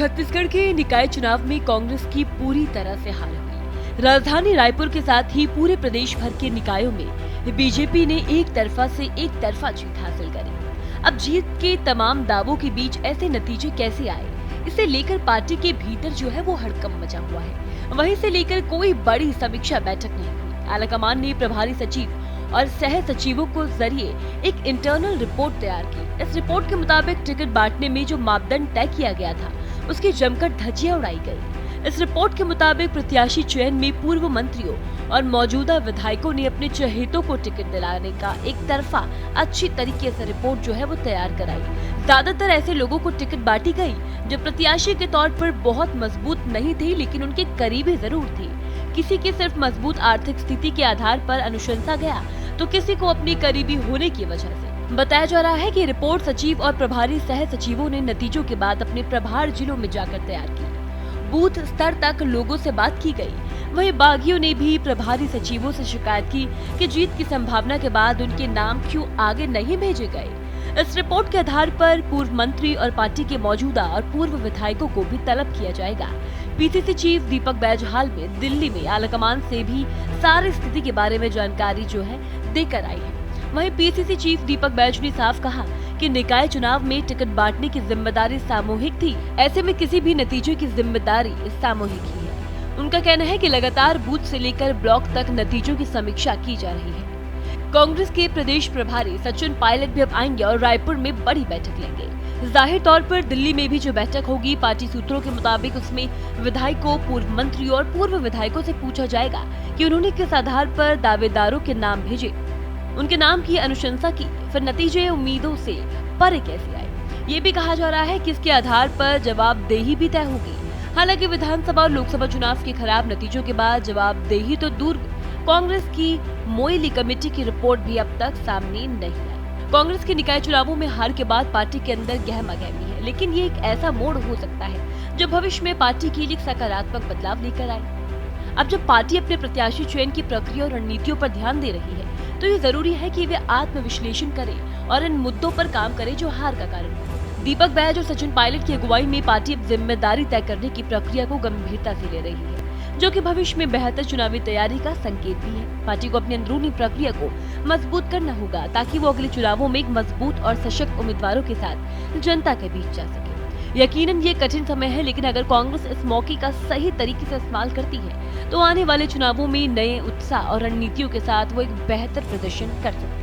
छत्तीसगढ़ के निकाय चुनाव में कांग्रेस की पूरी तरह से हार हुई। राजधानी रायपुर के साथ ही पूरे प्रदेश भर के निकायों में बीजेपी ने एक तरफा जीत हासिल करी। अब जीत के तमाम दावों के बीच ऐसे नतीजे कैसे आए, इसे लेकर पार्टी के भीतर जो है वो हड़कंप मचा हुआ है। वहीं से लेकर कोई बड़ी समीक्षा बैठक नहीं हुई। आलाकमान ने प्रभारी सचिव और सह सचिवों को जरिए एक इंटरनल रिपोर्ट तैयार की। इस रिपोर्ट के मुताबिक टिकट बांटने में जो मापदंड तय किया गया था उसकी जमकर धज्जियां उड़ाई गई। इस रिपोर्ट के मुताबिक प्रत्याशी चयन में पूर्व मंत्रियों और मौजूदा विधायकों ने अपने चहेतों को टिकट दिलाने का एक तरफा अच्छी तरीके से रिपोर्ट जो है वो तैयार कराई। ज्यादातर ऐसे लोगों को टिकट बांटी गई जो प्रत्याशी के तौर पर बहुत मजबूत नहीं थे, लेकिन उनके करीबी जरूर थे। किसी की सिर्फ मजबूत आर्थिक स्थिति के आधार पर अनुशंसा गया तो किसी को अपनी करीबी होने की वजह से। बताया जा रहा है कि रिपोर्ट सचिव और प्रभारी सह सचिवों ने नतीजों के बाद अपने प्रभार जिलों में जाकर तैयार की। बूथ स्तर तक लोगों से बात की गई। वहीं बागियों ने भी प्रभारी सचिवों से शिकायत की कि जीत की संभावना के बाद उनके नाम क्यों आगे नहीं भेजे गए। इस रिपोर्ट के आधार पर पूर्व मंत्री और पार्टी के मौजूदा और पूर्व विधायकों को भी तलब किया जाएगा। पीसीसी चीफ दीपक बैज हाल में दिल्ली में आलाकमान से भी सारी स्थिति के बारे में जानकारी जो है देकर आई है। वहीं पीसीसी चीफ दीपक बैज ने साफ कहा कि निकाय चुनाव में टिकट बांटने की जिम्मेदारी सामूहिक थी। ऐसे में किसी भी नतीजे की जिम्मेदारी सामूहिक ही है। उनका कहना है कि लगातार बूथ से लेकर ब्लॉक तक नतीजों की समीक्षा की जा रही है। कांग्रेस के प्रदेश प्रभारी सचिन पायलट भी अब आएंगे और रायपुर में बड़ी बैठक लेंगे। जाहिर तौर पर दिल्ली में भी जो बैठक होगी, पार्टी सूत्रों के मुताबिक उसमें विधायकों, पूर्व मंत्रियों और पूर्व विधायकों से पूछा जाएगा कि उन्होंने किस आधार पर दावेदारों के नाम भेजे, उनके नाम की अनुशंसा की, फिर नतीजे उम्मीदों से परे कैसे आए। ये भी कहा जा रहा है कि इसके आधार पर जवाबदेही भी तय होगी। हालांकि विधानसभा और लोकसभा चुनाव के खराब नतीजों के बाद जवाबदेही तो दूर, कांग्रेस की मोइली कमेटी की रिपोर्ट भी अब तक सामने नहीं आई। कांग्रेस के निकाय चुनावों में हार के बाद पार्टी के अंदर गहमागहमी है, लेकिन ये एक ऐसा मोड़ हो सकता है जो भविष्य में पार्टी के लिए सकारात्मक बदलाव लेकर आए। अब जब पार्टी अपने प्रत्याशी चयन की प्रक्रिया और रणनीतियों पर ध्यान दे रही है, तो ये जरूरी है कि वे आत्मविश्लेषण करें और इन मुद्दों पर काम करें जो हार का कारण है। दीपक बैज और सचिन पायलट की अगुवाई में पार्टी अब जिम्मेदारी तय करने की प्रक्रिया को गंभीरता से ले रही है, जो कि भविष्य में बेहतर चुनावी तैयारी का संकेत भी है। पार्टी को अपनी अंदरूनी प्रक्रिया को मजबूत करना होगा ताकि वो अगले चुनावों में एक मजबूत और सशक्त उम्मीदवारों के साथ जनता के बीच जा सके। यकीनन ये कठिन समय है, लेकिन अगर कांग्रेस इस मौके का सही तरीके से इस्तेमाल करती है तो आने वाले चुनावों में नए उत्साह और रणनीतियों के साथ वो एक बेहतर प्रदर्शन कर सकती है।